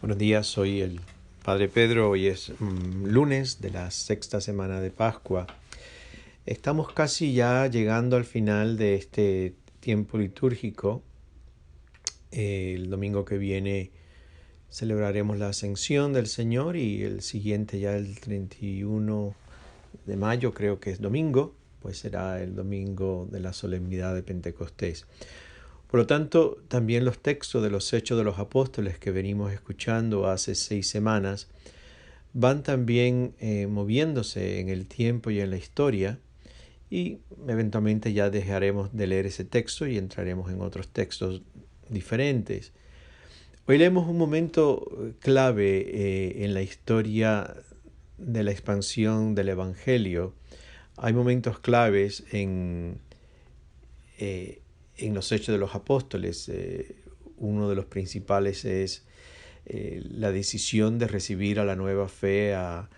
Buenos días, soy el Padre Pedro. Hoy es lunes de la sexta semana de Pascua. Estamos casi ya llegando al final de este tiempo litúrgico. El domingo que viene celebraremos la Ascensión del Señor y el siguiente, ya el 31 de mayo, creo que es domingo, pues será el domingo de la solemnidad de Pentecostés. Por lo tanto, también los textos de los Hechos de los Apóstoles que venimos escuchando hace 6 semanas van también moviéndose en el tiempo y en la historia, y eventualmente ya dejaremos de leer ese texto y entraremos en otros textos diferentes. Hoy leemos un momento clave en la historia de la expansión del Evangelio. Hay momentos claves en los Hechos de los Apóstoles. Uno de los principales es la decisión de recibir a la nueva fe a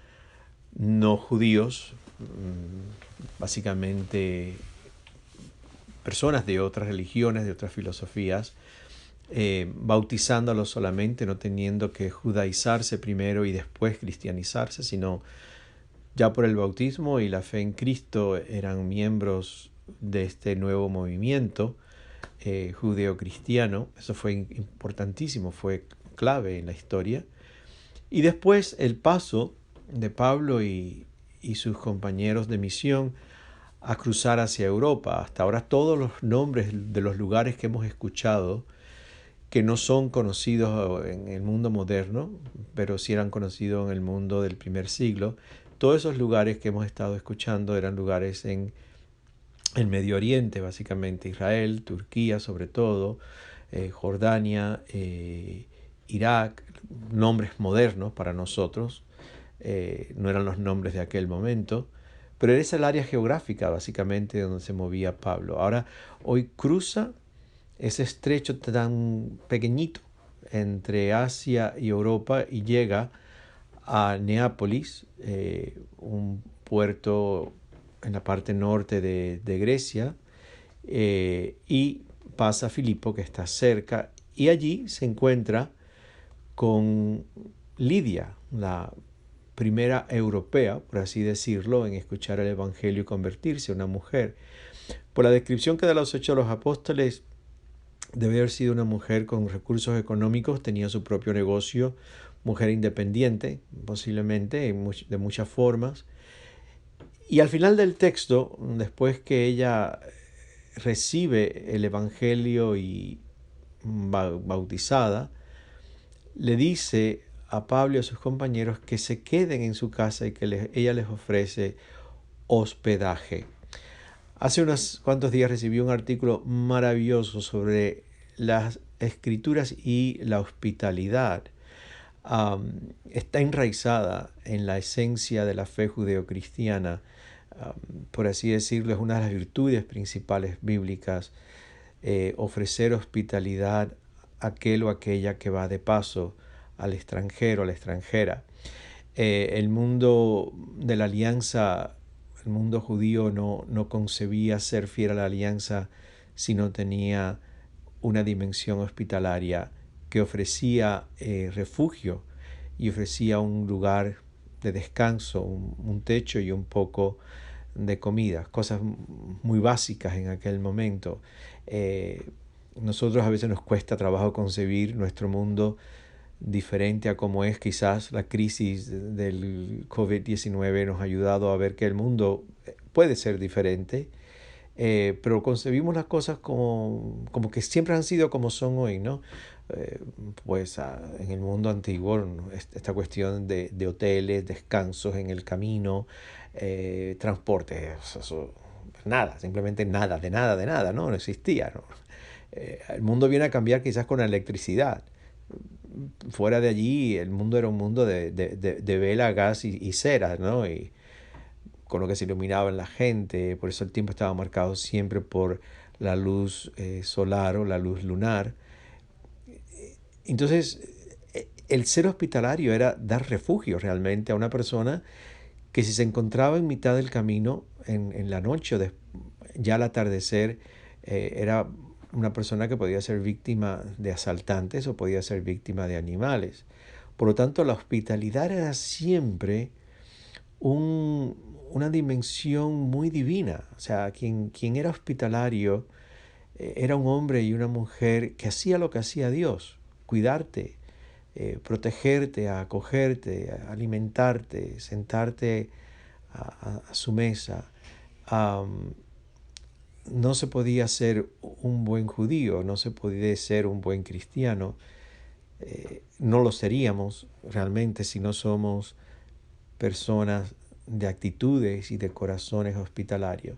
no judíos, básicamente personas de otras religiones, de otras filosofías, bautizándolos solamente, no teniendo que judaizarse primero y después cristianizarse, sino ya por el bautismo y la fe en Cristo eran miembros de este nuevo movimiento judeo-cristiano. Eso fue importantísimo, fue clave en la historia. Y después el paso de Pablo y sus compañeros de misión a cruzar hacia Europa. Hasta ahora todos los nombres de los lugares que hemos escuchado, que no son conocidos en el mundo moderno, pero sí eran conocidos en el mundo del primer siglo, todos esos lugares que hemos estado escuchando eran lugares en el Medio Oriente, básicamente Israel, Turquía sobre todo, Jordania, Irak, nombres modernos para nosotros, no eran los nombres de aquel momento, pero era el área geográfica básicamente donde se movía Pablo. Ahora, hoy cruza ese estrecho tan pequeñito entre Asia y Europa y llega a Neápolis, un puerto en la parte norte de Grecia, y pasa a Filipo, que está cerca, y allí se encuentra con Lidia, la primera europea, por así decirlo, en escuchar el Evangelio y convertirse, una mujer. Por la descripción que da los Hechos de los Apóstoles, debe haber sido una mujer con recursos económicos, tenía su propio negocio, mujer independiente, posiblemente, de muchas formas. Y al final del texto, después que ella recibe el Evangelio y bautizada, le dice a Pablo y a sus compañeros que se queden en su casa y que ella les ofrece hospedaje. Hace unos cuantos días recibí un artículo maravilloso sobre las escrituras y la hospitalidad. Está enraizada en la esencia de la fe judeocristiana. Por así decirlo, es una de las virtudes principales bíblicas, ofrecer hospitalidad a aquel o aquella que va de paso, al extranjero, a la extranjera. El mundo de la alianza, el mundo judío no concebía ser fiel a la alianza si no tenía una dimensión hospitalaria que ofrecía refugio y ofrecía un lugar de descanso, un techo y un poco de comida, cosas muy básicas en aquel momento. Nosotros a veces nos cuesta trabajo concebir nuestro mundo diferente a como es. Quizás la crisis del COVID-19 nos ha ayudado a ver que el mundo puede ser diferente, pero concebimos las cosas como que siempre han sido como son hoy, ¿no? Pues en el mundo antiguo, ¿no? Esta cuestión de hoteles, descansos en el camino, transporte, eso, nada, simplemente nada, de nada, ¿no? No existía, ¿no? El mundo viene a cambiar quizás con la electricidad. Fuera de allí, el mundo era un mundo de vela, gas y cera, ¿no? Y con lo que se iluminaba la gente. Por eso el tiempo estaba marcado siempre por la luz solar o la luz lunar. Entonces, el ser hospitalario era dar refugio realmente a una persona que, si se encontraba en mitad del camino, en la noche o ya al atardecer, era una persona que podía ser víctima de asaltantes o podía ser víctima de animales. Por lo tanto, la hospitalidad era siempre una dimensión muy divina. O sea, quien era hospitalario era un hombre y una mujer que hacía lo que hacía Dios: cuidarte, protegerte, acogerte, alimentarte, sentarte a su mesa. Um, no se podía ser un buen judío, no se podía ser un buen cristiano. No lo seríamos realmente si no somos personas de actitudes y de corazones hospitalarios.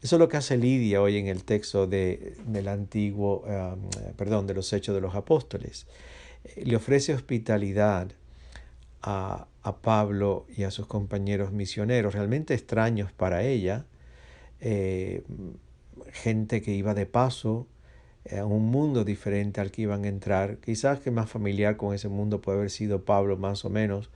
Eso es lo que hace Lidia hoy en el texto del antiguo, de los Hechos de los Apóstoles. Le ofrece hospitalidad a Pablo y a sus compañeros misioneros, realmente extraños para ella, gente que iba de paso a un mundo diferente al que iban a entrar. Quizás que más familiar con ese mundo puede haber sido Pablo, más o menos,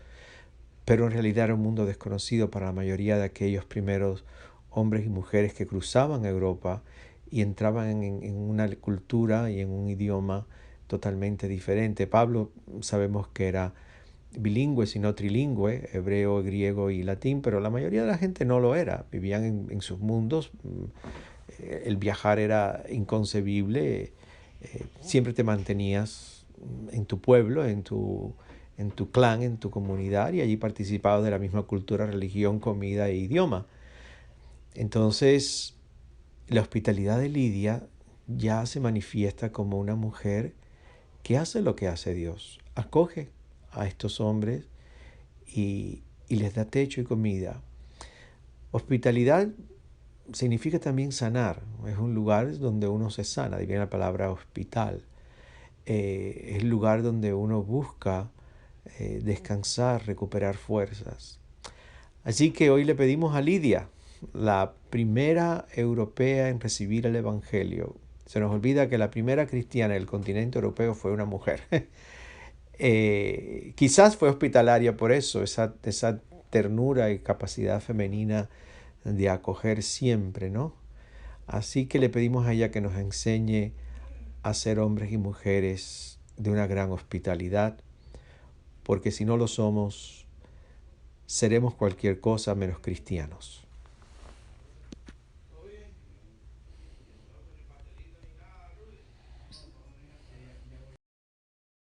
pero en realidad era un mundo desconocido para la mayoría de aquellos primeros hombres y mujeres que cruzaban Europa y entraban en una cultura y en un idioma totalmente diferente. Pablo sabemos que era bilingüe, sino trilingüe, hebreo, griego y latín, pero la mayoría de la gente no lo era, vivían en sus mundos. El viajar era inconcebible, siempre te mantenías en tu pueblo, en tu clan, en tu comunidad, y allí participabas de la misma cultura, religión, comida e idioma. Entonces, la hospitalidad de Lidia ya se manifiesta como una mujer que hace lo que hace Dios: acoge a estos hombres y les da techo y comida. Hospitalidad significa también sanar. Es un lugar donde uno se sana, de ahí viene la palabra hospital. Es el lugar donde uno busca descansar, recuperar fuerzas. Así que hoy le pedimos a Lidia, la primera europea en recibir el Evangelio. Se nos olvida que la primera cristiana del continente europeo fue una mujer. Quizás fue hospitalaria por eso, esa ternura y capacidad femenina de acoger siempre, ¿no? Así que le pedimos a ella que nos enseñe a ser hombres y mujeres de una gran hospitalidad, porque si no lo somos, seremos cualquier cosa menos cristianos.